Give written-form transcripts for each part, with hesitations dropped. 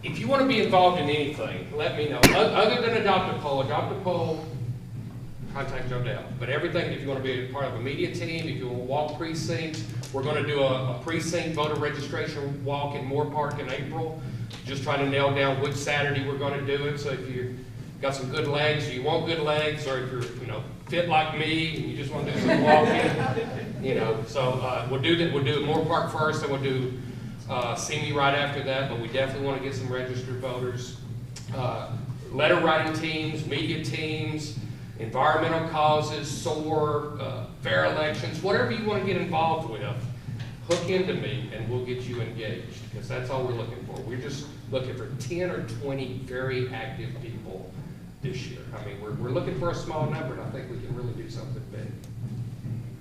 if you want to be involved in anything, let me know. Other than adopt a poll, contact Joe Dell. But everything, if you want to be a part of a media team, if you want to walk precincts, we're going to do a precinct voter registration walk in Moore Park in April. Just trying to nail down which Saturday we're going to do it. So if you got some good legs, or you want good legs, or if you're fit like me and you just want to do some walking, so we'll do that. We'll do Moore Park first, and we'll do Simi right after that. But we definitely want to get some registered voters, letter writing teams, media teams, environmental causes, SOAR, fair elections, whatever you want to get involved with, hook into me and we'll get you engaged, because that's all we're looking for. We're just looking for 10 or 20 very active people this year. I mean, we're looking for a small number, and I think we can really do something big.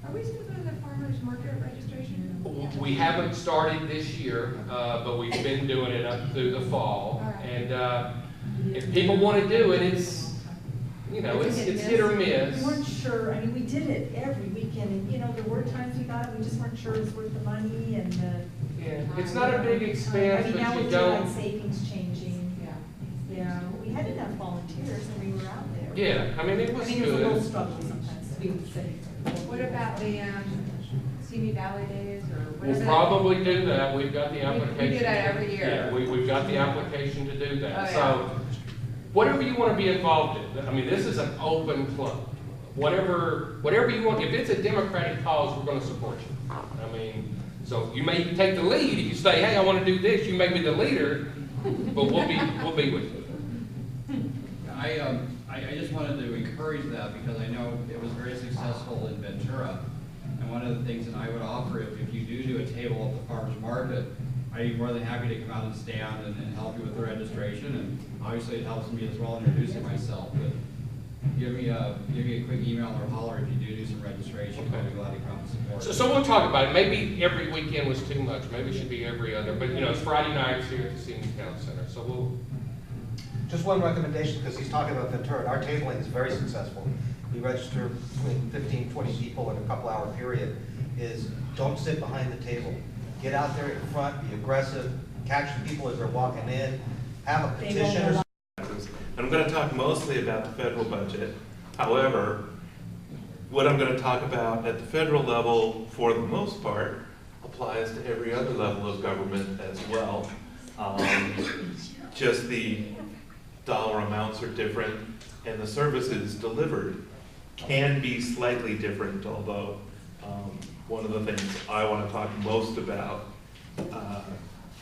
Are we still doing the farmers market registration? We haven't started this year, but we've been doing it up through the fall. All right. And if people want to do it, it's hit or miss. We weren't sure, I mean, we did it every weekend, and, there were times we got it, we just weren't sure it was worth the money, and Yeah, it's not a big I expense, mean, now but with you daylight don't. savings changing, yeah, we had enough volunteers, and we were out there. Yeah, I mean, it I was mean, it was a little good. struggle sometimes, we would say. What about the Simi Valley Days or We'll whatever? probably do that. We've got the We application. do that every year. Yeah, we've got the application to do that. Oh, yeah. So, whatever you want to be involved in. I mean, this is an open club. Whatever you want. If it's a Democratic cause, we're going to support you. I mean, so you may take the lead. If you say, hey, I want to do this, you may be the leader, but we'll be with you. I just wanted to encourage that, because I know it was very successful in Ventura. And one of the things that I would offer, if you do a table at the farmer's market, I'd be more than happy to come out and stand and help you with the registration. And obviously it helps me as well introducing myself. But give me a quick email or holler if you do some registration. Okay. I'll be glad to come and support. So we'll talk about it. Maybe every weekend was too much. Maybe it should be every other. But, it's Friday nights here at the Senior Town Center. So we'll. Just one recommendation, because he's talking about Ventura. Our tabling is very successful. We register between 15, 20 people in a couple-hour period. Is don't sit behind the table. Get out there in front, be aggressive, catch the people as they're walking in, have a petition or I'm going to talk mostly about the federal budget. However, what I'm going to talk about at the federal level, for the most part, applies to every other level of government as well. Just the dollar amounts are different, and the services delivered can be slightly different, although one of the things I want to talk most about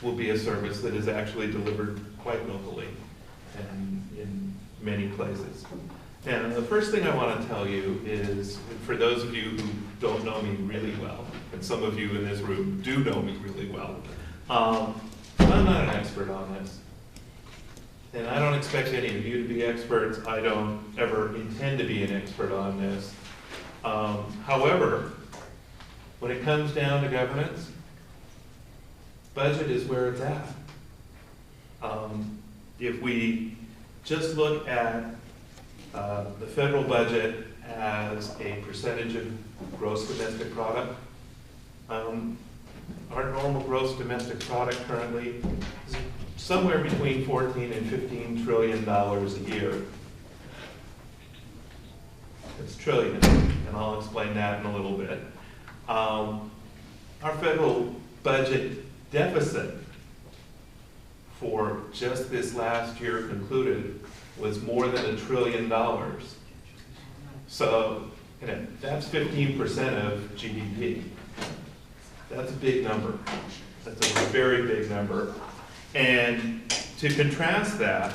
will be a service that is actually delivered quite locally and in many places. And the first thing I want to tell you is, for those of you who don't know me really well, and some of you in this room do know me really well, I'm not an expert on this. And I don't expect any of you to be experts. I don't ever intend to be an expert on this. However, when it comes down to governance, budget is where it's at. If we just look at the federal budget as a percentage of gross domestic product, our normal gross domestic product currently is somewhere between 14 and 15 trillion dollars a year. It's trillion, and I'll explain that in a little bit. Our federal budget deficit for just this last year concluded was more than $1 trillion. So, that's 15% of GDP. That's a big number. That's a very big number. And to contrast that,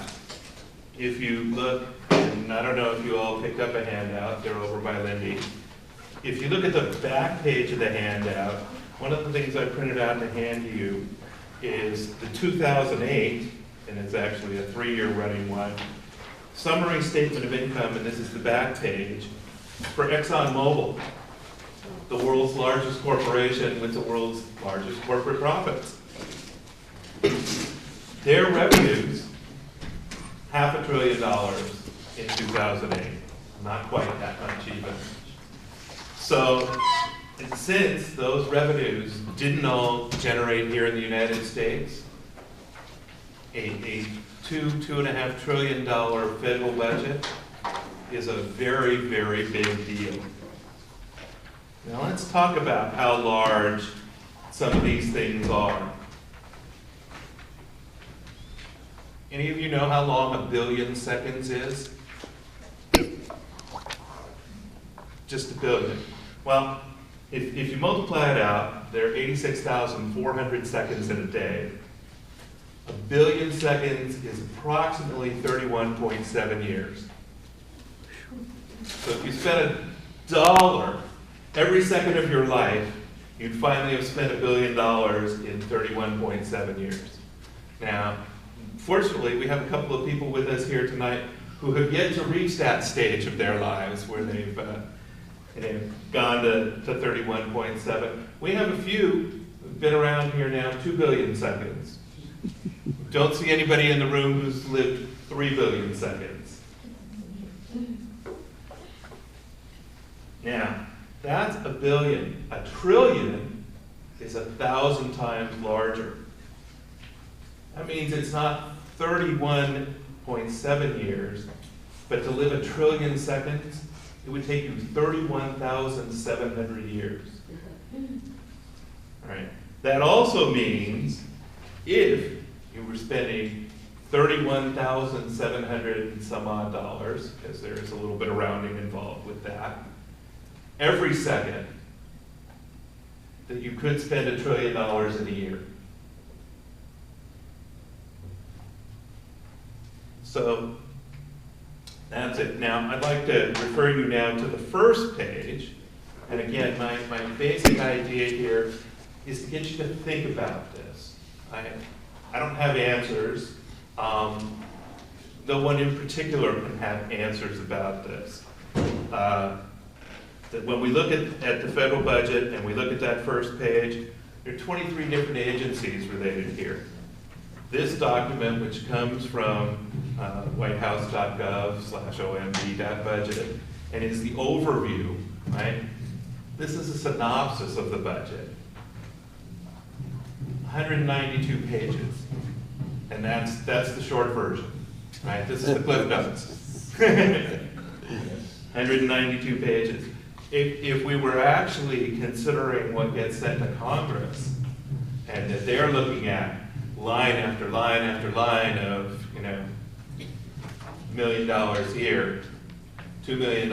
if you look, and I don't know if you all picked up a handout, they're over by Lindy. If you look at the back page of the handout, one of the things I printed out to hand you is the 2008, and it's actually a 3-year running one, summary statement of income, and this is the back page, for ExxonMobil, the world's largest corporation with the world's largest corporate profits. Their revenues, $500 billion in 2008. Not quite that much even. So, and since those revenues didn't all generate here in the United States, a $2.5 trillion federal budget is a very, very big deal. Now let's talk about how large some of these things are. Any of you know how long a billion seconds is? Just a billion. Well, if you multiply it out, there are 86,400 seconds in a day. A billion seconds is approximately 31.7 years. So if you spent $1 every second of your life, you'd finally have spent $1 billion in 31.7 years. Now, fortunately, we have a couple of people with us here tonight who have yet to reach that stage of their lives where they've gone to 31.7. We have a few who've been around here now 2 billion seconds. Don't see anybody in the room who's lived 3 billion seconds. Now, that's a billion. A trillion is 1,000 times larger. That means it's not 31.7 years, but to live 1 trillion seconds, it would take you 31,700 years. All right. That also means if you were spending 31,700 and some odd dollars, because there's a little bit of rounding involved with that, every second, that you could spend $1 trillion in a year. So that's it. Now, I'd like to refer you now to the first page. And again, my basic idea here is to get you to think about this. I don't have answers. No one in particular can have answers about this. That when we look at the federal budget and we look at that first page, there are 23 different agencies related here. This document, which comes from whitehouse.gov/OMB.budget, and is the overview, right? This is a synopsis of the budget. 192 pages, and that's the short version, right? This is the Cliff Notes. 192 pages. If we were actually considering what gets sent to Congress, and that they're looking at line after line after line of, $1 million here, $2 million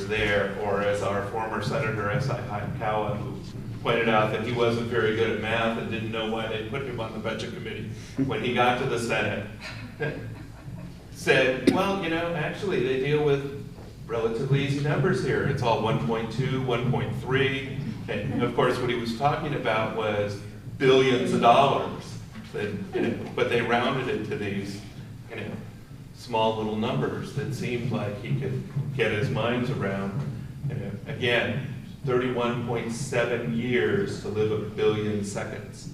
there, or as our former Senator S.I. Hayakawa, who pointed out that he wasn't very good at math and didn't know why they put him on the budget committee when he got to the Senate, said, well, actually they deal with relatively easy numbers here. It's all 1.2, 1.3, and of course what he was talking about was billions of dollars. But they rounded it to these, small little numbers that seemed like he could get his minds around. Again, 31.7 years to live 1 billion seconds.